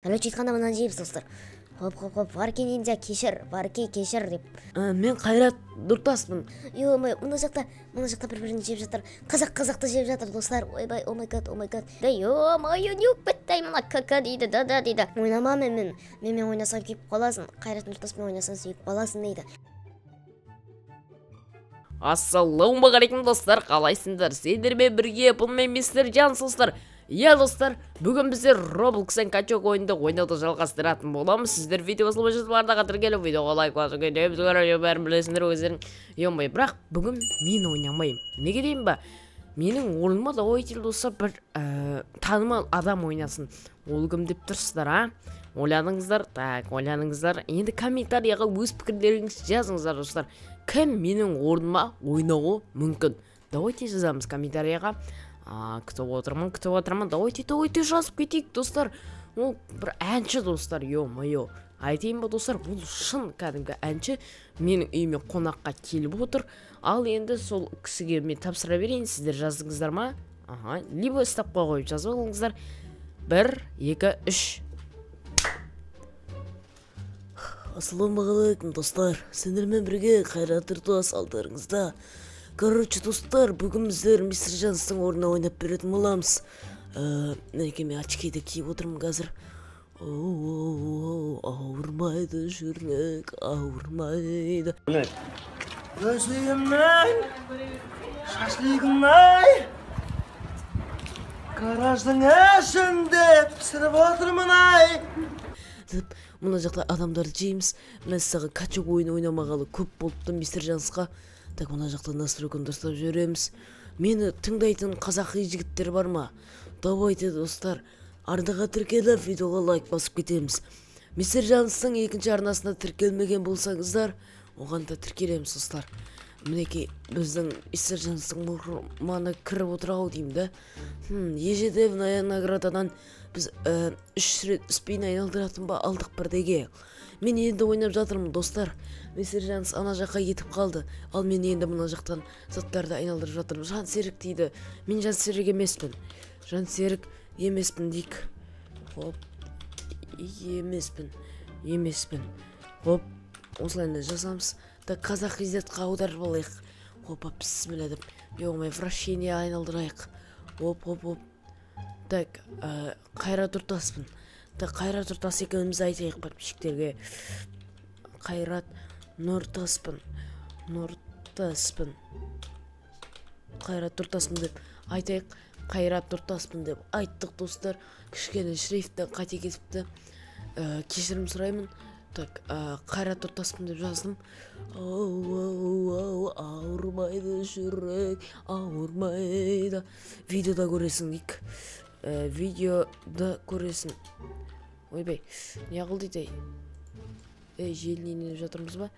Короче айтканда мынаны жейбиз достор. Хоп, Варки ниндзя кешір деп. Мен Кайрат Нуртасмын. Ё-моё, мына жакта бір-бірін жеп жатыр. Қазақты жеп жатыр достар. Ойбай, о май гад. Да ё-моё, нюк біттай мына кака дейді, да дейді. Ойнама мен ойнасам күйіп қаласың. Кайрат Нуртасмен ойнасаң сүйіп қаласың дейді. Ассалаумағалейкум достар, қалайсыңдар? Сендермен бірге бұнмен мистер Жансыздар. Иә достар, бүгін біздер Roblox-ен качок ойынды ойнауды жалғастыратын боламыз. Сіздер видео басылып жатсыздарда тіркеліп видеоға лайк басып кетеміз. Бәрін білесіңдер өздерің. Ё-моё, бірақ бүгін мен ойнамаймын. Неге деймін ба? Менің орныма да ойытыл достар бір танымал адам ойнасын. Ол кім деп тұрсыздар, а? Ойланыңыздар. Енді комментарияға өз пікірлеріңізді жазыңыздар достар. Кім менің орныма ойнауы мүмкін? Давайте жазамыз комментарияға. Күтіп отырмын. Давайте жазып кетейік достар. Ол бір әнші достар, ё-моё. Айтайын ба достар, бұл шын кәдімгі әнші менің үйіме қонаққа келіп отыр. Ал енді сол кісіге мен тапсыра берейін, сіздер жаздыңыздар ма? Либо стопқа қойып жазып алыңыздар. 1, 2, 3. Ассалаумағалейкум достар, сендермен бірге Кайрат Нуртас алдарыңызда. Короче достар, бүгін біздер мистер Жанстың орнына ойнап беретін боламыз. Мінекей мен очкиді киіп отырмын қазір. Ауырмайды жүрек, ауырмайды. Өзлігімнің, шашлығымнай, гараждың ішінде пісіріп отырмын ай. Мына жақта адамдарды жейміз. Мен саған качок ойын ойнамағалы көп болыпты мистер Жансқа. Так, мына жақта настройканы дұрыстап жүреміз. Мені тыңдайтын қазақи жігіттер бар ма? Давайте достар, ардыға тіркеліп видеоға лайк басып кетеміз. Мистер Жанстың екінші арнасына тіркелмеген болсаңыздар, оған да тіркелеміз достар. Мінекей біздің мистер Жанстың мұрманы кіріп отырау деймін да. Ежедевная наградадан біз 3 рет спин айналдыратын ба алдық бірдеге. Мен енді ойнап жатырмын достар. Мистер Жанс ана жаққа кетіп қалды. Ал мен енді мына жақтан заттарды айналдырып жатырмын. Жансерік дейді. Мен жансерік емеспін. Жансерік емеспін дейік. Хоп. Емеспін. Хоп. Осылайында жазамыз. Так, қазақ изетқа аударып алайық. Хопа, бісміллә деп. Ё-моё, вращение айналдырайық. Хоп. Так, Кайрат Нуртаспын. Так, Кайрат Нуртас екенімізді айтайық подписчиктерге. Кайрат Нуртаспын. Кайрат Нуртаспын деп айтайық. Кайрат Нуртаспын деп айттық достар. Кішкене шрифттен қате кетіпті. Кешірім сұраймын. Так, Кайрат Нуртаспын деп жаздым. Ауырмайды жүрек, ауырмайды. Видеода көресің дейік. Видеода көресің. Ойбай, не қыл дейді? Желінен жатырмыз ба?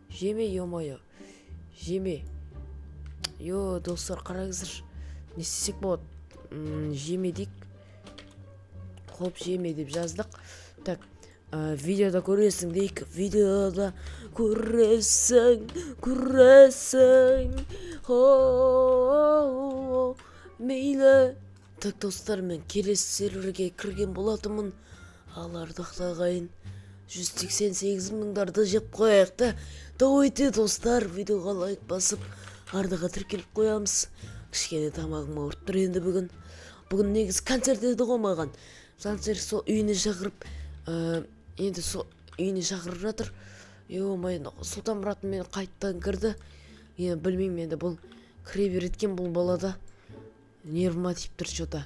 Жеме, ё-моё. Жеме. Йо, достар, қараңыздар. Не істесек болады? Жеме дейік. Хоп, жеме деп жаздық. Так, видеода көресің дейік. Видеода көресің. Мейлі. Так, достар, мен келесі серверге кірген болатымын. Ал ардақтағайын 188 мыңдарды жеп қояқты. Давайте достар, видеоға лайк басып, ардыға тіркеліп қоямыз. Кішкене тамағым ауырып тұр енді бүгін. Бүгін негіз концерт еді ғой маған. Жансерік сол үйіне шақырып, енді сол үйіне шақырып жатыр. Ё-моё, Сұлтанмұрат мен қайттан кірді. Енді білмеймін, енді бұл кіре береткен бұл балада. Нервыма тиіп тұр что-то.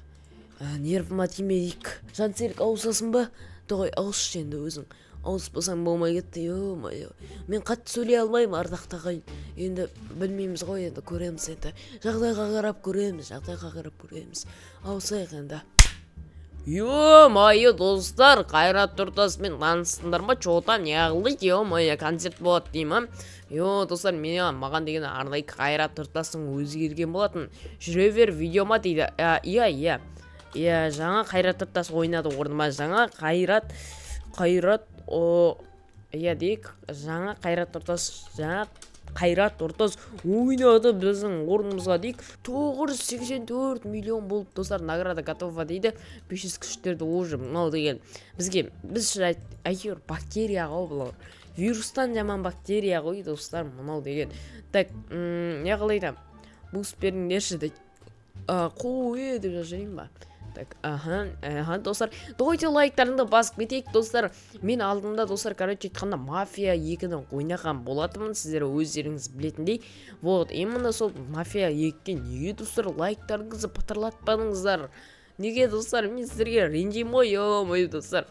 Нервыма тимейік. Жансерік ауысасын ба? Тоғай ауысшы енді өзің. Ауыспасаң болмай кетті. Ё-моё. Мен қатты сөйлей алмаймын ардақтағайын. Енді білмейміз ғой, енді көреміз енді. Жағдайға қарап көреміз. Ауысайық енді. Ё-моё достар, Кайрат Нуртаспен таныстыңдар ма? Чота не қылды? Ё-моё, концерт болады деймін. Йо, достар, маған деген арнайы Кайрат Нуртастың өзі келген болатын. Жүре бер видеома дейді. Иә, жаңа Кайрат Нуртас ойнады орныма. Жаңа Кайрат дейік. Жаңа Кайрат Нуртас, жаңа Қайрат Нұртас ойнады біздің орнымызға дейік 984 миллион болып достар, награда готова дейді. 500 күштерді уже мынау деген бізге біз әйтеуір бактерия ғой, бұл вирустан жаман бактерия ғой достар, мынау деген. Так, не қалайда буст беріңдерші дейді. Қой деп жазайын ба? Так, достар, давайте лайктарыңды басып кетейік достар. Мен алдында достар, короче айтқанда мафия 2-ні ойнаған болатымын, сіздер өздеріңіз білетіндей. Вот, именно сол мафия 2-ге неге достар лайктарыңызды пытырлатпадыңыздар? Неге достар, мен сіздерге ренжимін достар.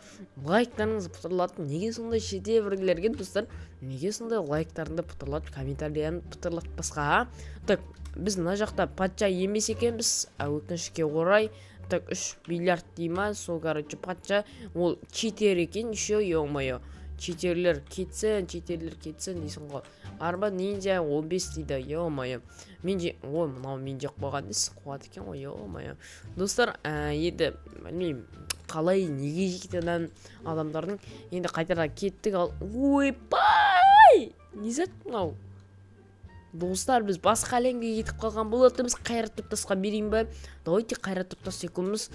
Лайктарыңызды пытырлатып, неге сондай шедеврлерге достар? Неге сондай лайктарыңды пытырлатып, комментарияны пытырлатпасқа? Так, біз мына жақта патша емес екенбіз, өкінішке орай. Так, 3 миллиард дейма, сол короче патша, ол читер екен, еще ё-моё. Читерлер кетсін дейсің ғой. Арба нинджа 15 дейді, ё-моё. Ой, мынау мен жоқ болған дес, қуат екен ғой, ё-моё. Достар, енді білмеймін, қалай неге жектен адамдардың енді қайтара кеттік ал. Ойбай! Не зат мынау? Достар, біз басқа әлемге кетіп қалған болатымыз. Қайрат Нұртасқа берейін ба? Давайте Қайрат Нұртас екеуміз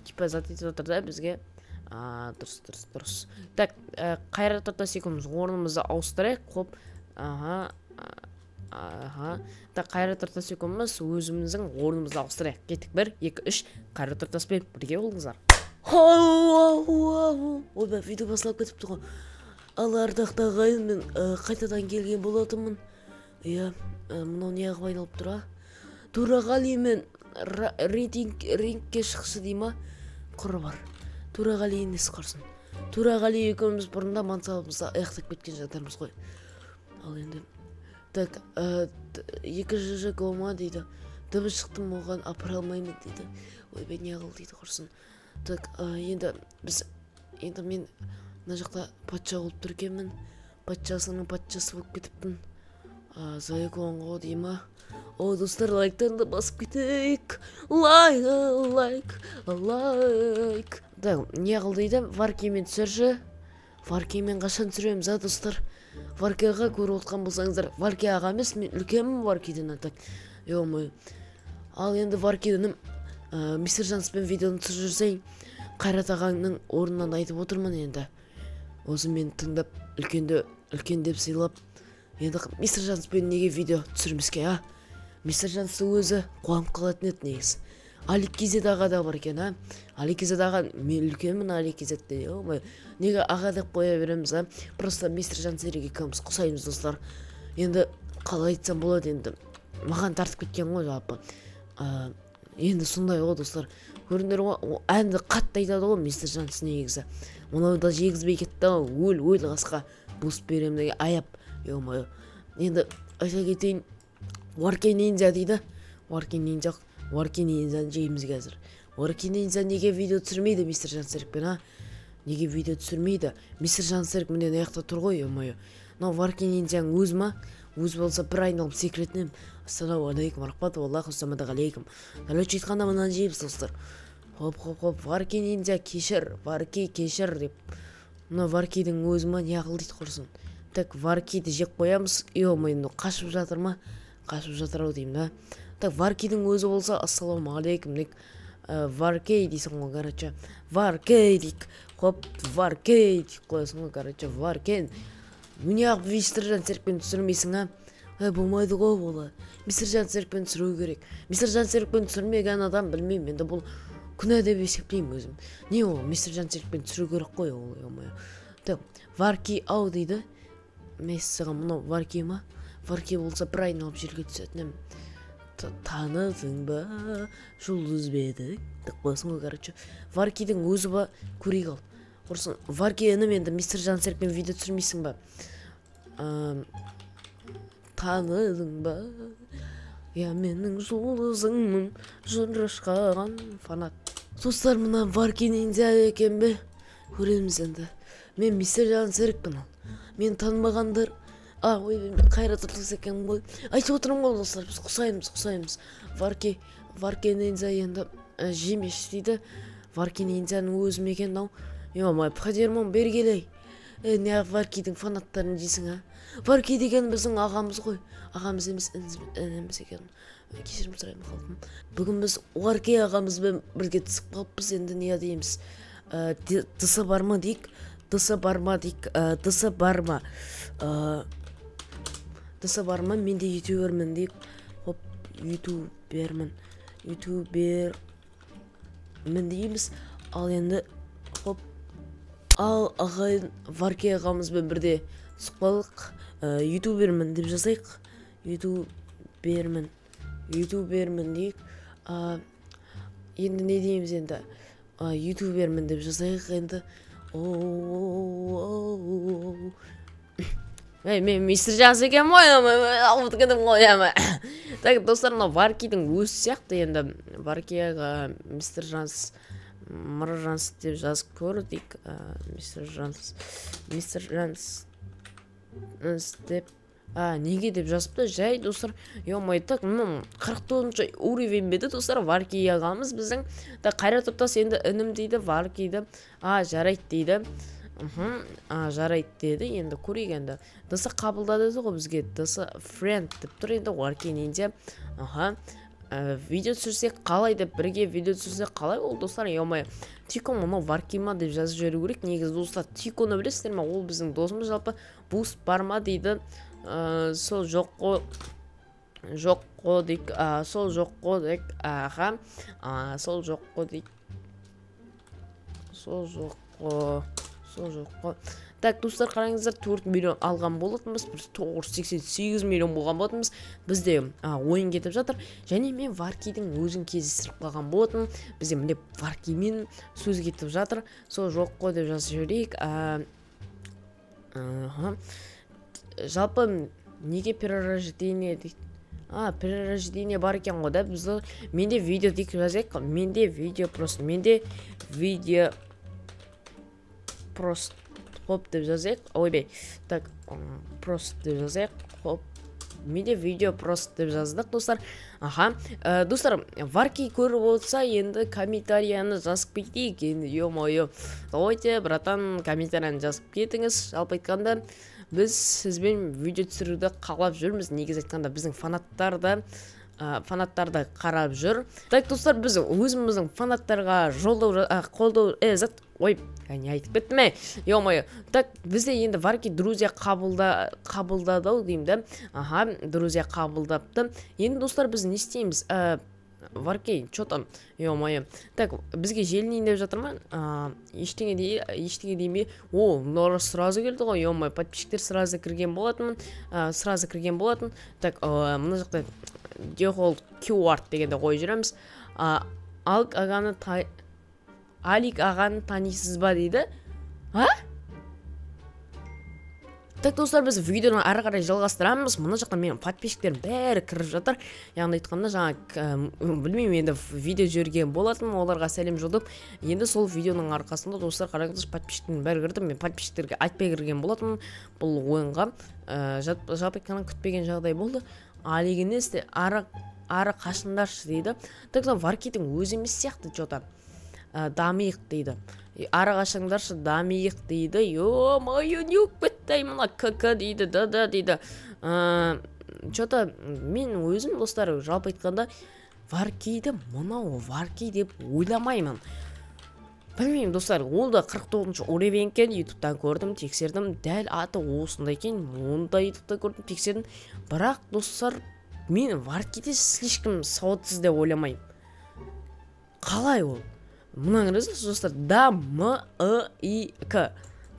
типа зат етіп отыр да бізге. Дұрыс. Так, Қайрат Нұртас екеуміз орнымызды ауыстырайық. Хоп. Так, Қайрат Нұртас екеуміз өзіміздің орнымызды ауыстырайық. Кеттік, 1, 2, 3. Қайрат Нұртаспен бірге болыңыздар. Ойбай, видео басылып кетіпті ғой. Ал ардақтағы ағайын, мен қайтадан келген болатынмын. Иә, мынау не ағып айналып тұра? Турағали мен рингке шықшы дейма? Құры бар. Турағали емес қарсын. Турағали екеуміз бұрында мансабымызда аяқтап кеткен жатармыз ғой. Ал енді. Так, 2 жж гома дейді. Дыбы шықтым оған апыра алмаймын дейді. Ойбай, не ағыл дейді құрсын. Так, енді мен мына жақта патша болып түркенмін. Патшасының патшасы болып кетіппін. Зайконға дейма. О, достар, лайктарында басып кетейік. Лайк. Так, не қыл дейді? Варкемен түсірші. Варкемен қашан түсіреміз, достар? Варкеға көріп отқан болсаңыздар. Варке аға емес, мен үлкенмін Варкеден. Так, ё-моё. Ал енді Варкеденім мистер Жанспен видеоны түсіріп жүрсейін, Қайрат ағаңның орнынан айтып отырмын енді. Өзі мен тыңдап, үлкен деп сыйлап, енді мистер Жанспен неге видео түсірмеске, Мистер Жансы өзі қуанып қалатын еді негіз. Аликизет аға да бар екен, Аликизет аға, мен үлкенмін Аликизетте, неге аға деп қоя береміз, Просто мистер Жансерге екеуміз құсаймыз, достар. Енді қалай айтсам болады, енді маған тартып кеткен ғой жалпы. Енді сондай ғой, достар. Көріңдер ғой, әнді қатты айтады ғой мистер Жансы негізі. Мынау да жегізбей кетті, өл қасқа буст берем деген аяп. Ё-моё. Енді айта кетейін, Варке нинджа дейді. Варке нинджаны жейміз қазір. Варке нинджа неге видео түсірмейді мистер Жансерікпен, Неге видео түсірмейді? Мистер Жансерік мінден аяқта тұр ғой, ё-моё. Мынау Варке нинджаның өз ма? Өз болса бір айналып секретінем. Ассаламу алейкум, рахматуллахи уссамадағ алейкум. Әлөтші айтқанда мынаны жейміз, достар. Хоп, Варке нинджа кешір, Варке кешір деп. Мына Варкидің өзі ма, не ақыл дейді құрсын. Так, Варкиді жеп қоямыз. Ё-моё, қашып жатыр ма? Қашып жатыр-ау деймін, да. Так, Варкидің өзі болса, ассаламу алейкум деп. Варкей дейсің ғой, короче. Варкей дейк. Хоп, Варкей дейк қоясың ғой, короче. Варкен. Міне ақ мистер Жансерікпен түсірмейсің, болмайды ғой болы. Мистер Жансерікпен түсіру керек. Мистер Жансерікпен түсірмеген адам білмеймін. Енді бұл күнә деп есептеймін өзім. Не ол, мистер Жансерікпен түсіру керек қой ол, ё-моё. Так, Варки ау дейді. Мессіға мұнау Варки ма? Варки болса бір айналып жерге түсетінім. Таныдың ба, жұлдыз беді. Так басың ғой, короче. Варкидің өзі ба, көрейік ал. Құрсын, Варки әнім енді мистер Жансерікпен видео түсірмейсің ба? Таныдың ба, я менің жұлдызыңмын, жырышқаған фанат. Достар, мына Варки нинджа екен бе? Көреміз енді. Мен мистер Жансерікпін ал. Мен танымағандар. Мен Қайрат Нұртас екен ғой. Айтып отырмын ғой, достар, біз құсаймыз. Варки нинджа енді жемеш дейді. Варки нинджаның өзі мекен ау. Ё-моё, подермон бергелей. неғып Варкидің фанаттарын дейсің, а? Варки деген біздің ағамыз ғой. Ағамыз емес, ініміз екен. Кешірім сұраймын халқым. Бүгін біз Варки ағамызбен бірге түсіп қалыппыз, енді не дейміз? Дысы бар ма дейік? Дысы бар ма дейік? Дысы бар ма? Дысы бар ма? Мен де ютубермін дейік. Хоп, ютубермін дейміз. Ал енді, хоп, ал ағайын Варки ағамызбен бірде сұқпалық. Ютубермін деп жазайық. Ютубермін дейік. Енді не дейміз енді? Ютубермін деп жазайық енді. Мен мистер Жанс екен қоямын. Так, достар, мына Варкидің өзі сияқты енді. Варкияға мистер Жанс, Мыр Жанс деп жазып көрдік. Мистер Жанс деп неге деп жазыпты? Жай, достар, так, 49 уровень беді, достар, Варки ағамыз біздің. Қайрат Топтас енді інім дейді, Варкиді. Жарайды дейді. Жарайды деді, енді көрейік енді. Дысы қабылдады ғой бізге, дысы friend деп тұр енді Варки ненде. Видео түсірсек қалай деп, бірге видео түсірсек қалай ол, достар, Тико мұны Варки ма деп жазып жіберу керек. Негізі, достар, Тиконы білесіздер ме? Ол біздің досымыз, жалпы буст бар ма дейді. Сол жоқ қой дейік. Сол жоқ қой дейік. Так, достар, қараңыздар, 4 миллион алған болатынбыз, біз 988 миллион болған болатынбыз. Бізде ойын кетіп жатыр. Және мен Варкидің өзін кездестіріп қалған болатын. Бізде міне Варкимен сөз кетіп жатыр. Сол жоқ қой деп жазып жіберейік. Жалпы неге перерождение дейді? Перерождение бар екен ғой да. Бізді менде видео дейік жазайық. Менде видео просто хоп деп жазайық. Ойбай. Так, просто деп жазайық. Хоп. Менде видео просто деп жаздық, достар. Достар, Варки көріп отса, енді комментарияны жазып кетейік. Енді, ё-моё. Давайте, братан, комментарияны жазып кетіңіз. Жалпы айтқанда, біз сізбен видео түсіруді қалап жүрміз. Негіз айтқанда, біздің фанаттарды қарап жүр. Так, достар, біз өзіміздің фанаттарға қолдау не айтып кеттім ме? Ё-моё. Так, бізде енді Варки друзья қабылдады деймді. Друзья қабылдапты. Енді, достар, біз не істейміз? Варки, что там? Ё-моё. Так, бізге желінейін деп жатыр ма? Ештеңе дейме? Нора сразу келді ғой. Ё-моё, подписчиктер сразу кірген болатын. Так, мұна жақта Дехол Q-Art дегенде қой жүреміз. Алик ағаны танисыз ба дейді? Так, достар, біз видеоны ары қарай жалғастырамыз. Мұна жақта менің подписчиктерім бәрі кіріп жатыр. Яғни айтқанда, білмеймін, енді видео жүрген болатын, оларға сәлем жолдап. Енді сол видеоның арқасында, достар, қараңыздар, подписчиктерім бәрі кірді. Мен подписчиктерге айтпай кірген болатын бұл ойынға. Жалпы айтқаннан күтпеген жағдай болды. Алигін есте ары қашындаршы дейді. Так, Варкидің өзі емес сияқты жота. Дамиық дейді. Ары қашыңдаршы, дамиық дейді. Ё-моё, не өкпеттай мұна КК дейді, да дейді. Жота, мен өзім, достар, жалпы айтқанда, Варкиді мұнау Варки деп ойламаймын. Білмеймін, достар, ол да 49 уровень екен, ютубтан көрдім, тексердім, дәл аты осындай екен, онда ютубта көрдім, тексердім. Бірақ, достар, мен Варкиді слишком сауатсыз деп ойламаймын. Қалай ол? Мұнан көресіз, достар, Да-М-И-К.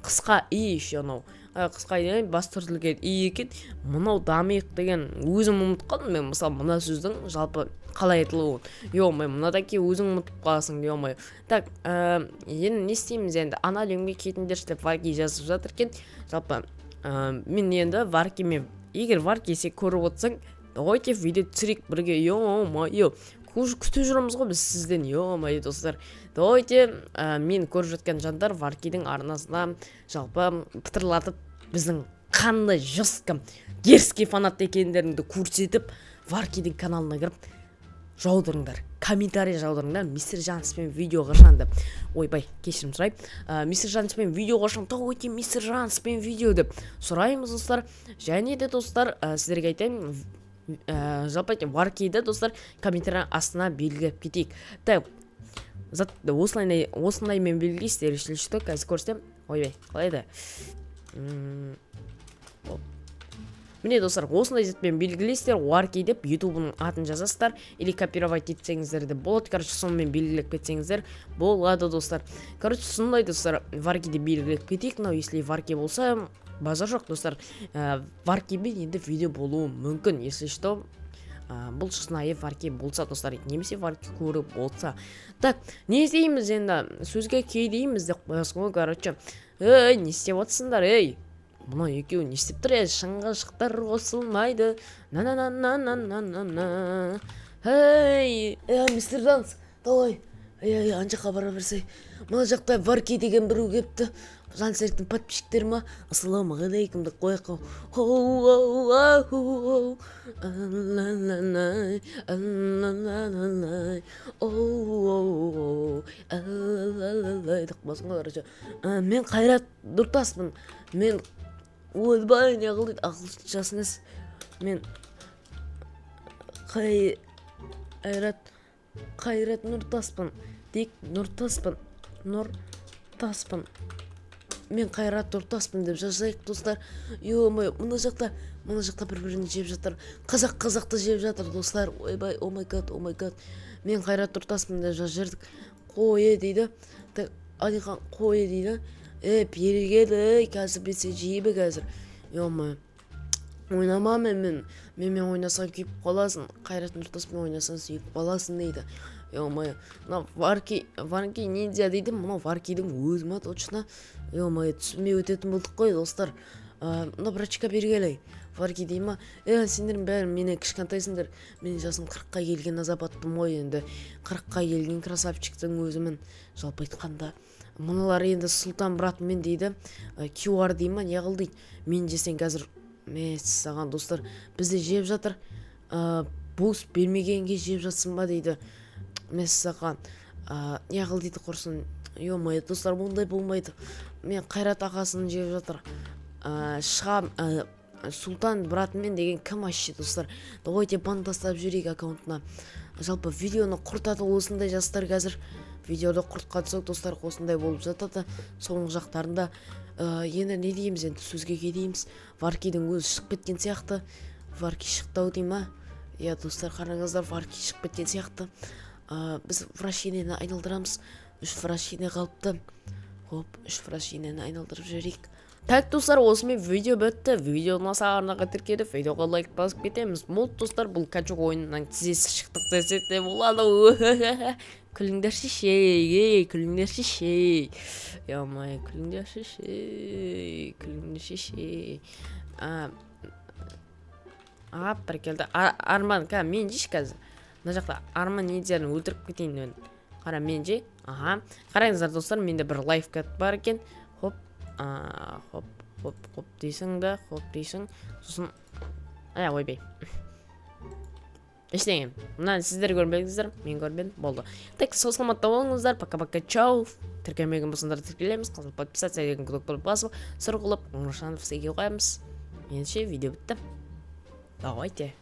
Қысқа И еще анау. Қысқа И бас түртілген И екен. Мұнау дамиық деген өзім ұмытып қалдым. Мен мысалы мұна сөздің жалпы қалай айтылуы. Ё-моё, мұнадаки өзің ұмытып қаласың, ё-моё. Так, енді не істейміз енді? Ана әлемге кетіңдерші деп Варки жазып жатыр екен. Жалпы, мен енді Варкимен, егер Варки сен көріп отырсаң, давайте видео түсірейік бірге. Ё-моё. Күтіп жүреміз ғой біз сізден, ё-моё, достар. Давайте, мен көріп жатқан жандар Варкидің арнасына жалпы пытырлатып біздің қандай жесткім дерзкий фанат екендеріңді көрсетіп, Варкидің каналына кіріп жаудырыңдар, комментарий жаудырыңдар. Мистер Жанспен видео қашан деп. Ойбай, кешірім сұраймын. Мистер Жанспен видео қашан, тау екен мистер Жанспен видео деп сұраймыз достар. Және де достар, сіздерге айтайын, жалпы варкиді достар комментарий астына белгілеп кетейік. Так, осындай мен белгілейсіздер, что қазір көрсем. Ойбай, қалай да. Міне достар, осындай затпен белгілейсіздер, варки деп ютубының атын жазасыздар, или копировать етсеңіздер де болады. Короче, сонымен белгілеп кетсеңіздер болады достар. Короче, сондай достар, варки деп белгілеп кетейік. Но если варки болса, базар жоқ достар. Варкимен енді видео болуы мүмкін, если что. Бұл шынайы варки болса достар, немесе варки көріп болса. Так, не істейміз енді? Сөзге кейдейміз деп қоясың ғой, короче. Не істеп отырсыңдар, Мұна екеуі не істеп тұр, шыңғышықтар қосылмайды. На-на-на-на-на-на-на. Мистер Данс, давай. Анжаққа бара берсей. Мына жақта варки деген біреу кепті. Жансеріктің подписчиктері ма? Ассаламағалейкум деп қояққа. Мен Қайрат Нұртаспын. Мен ойбай не қылдайды, ақылшысыныз. Мен Қайрат Нұртаспын. Дек Нұртаспын. Мен Қайрат Нұртаспын деп жазайық достар. Мына жақта бір-бірін жеп жатыр. Қазақты жеп жатыр достар. Ойбай, о май гад. Мен Қайрат Нұртаспын деп жазырдық. Қойы дейді. Алихан қойы дейді. Бергелі, қазір бесе жейбі қазір. Ойнама мен ойнасаң күйіп қаласың. Қайрат Нұртаспен ойнасаң сүйіп қаласың дейді. Мына варки ниндзя дейді. Мына варкидің өзіма точно. Түсінбей өтетін болдық қой достар. Мына брачка бергелі. Варки дей ма? Сендердің бәрін мені кішкентайсыңдар. Мен жасым 40-қа келген азапаттым ғой енді. 40-қа келген красавчиктің өзімін жалпы айтқанда. Мұналар енді сұлтан братымен дейді. QR дей ма? Не қылдейді? Мен жесен қазір саған достар бізді жеп жатыр. Буст бермегенге жеп жатсын ба дейді. Саған не қылдейді құрсын. Достар бұндай болмайды. Мен Қайрат ағасын жеп жатыр. Сұлтан братымен деген кім ашшы достар. Давайте бан тастап жүрейік аккаунтына. Жалпы видеоны құртады осындай жастар қазір. Видеода құртқа түсік достар осындай болып жатады. Соңғы жақтарында енді не дейміз енді сөзге келейміз. Варкидің өзі шығып кеткен сияқты. Варки шықтау дей ма? Достар қараңыздар, варки шығып кеткен сияқты. Біз вращениені айналдырамыз. 3 вращение қалыпты. 3 вращениені айналдырып жүрейік. Так достар, осымен видео бітті. Видеоны сағарнаға тіркеді. Видеоға лайк басып кетеміз. Молт достар, бұл качок ойынынан тізесі шықтық десек те болады. Күліңдер шешей. Күліңдер шешей. Бір келді. Арман, мен жеш қазір. Мына жақта Арман недерін өлтіріп кетейін мен. Қара мен же. Қараңыздар достар, менде бір лайфкат бар екен. Хоп дейсің да, дейсің. Сосын, ойбай. Ештеңе. Мұнан сіздер көрмедіңіздер, мен көрмедім, болды. Так, сол саламатта болыңыздар, пока-пока, чау. Тіркелмеген болсаңдар тіркелеміз, қазір подписаться деген күдік болып басып, сұрғылып, оңыршанып сізге қоямыз. Менше видео бітті. Давайте.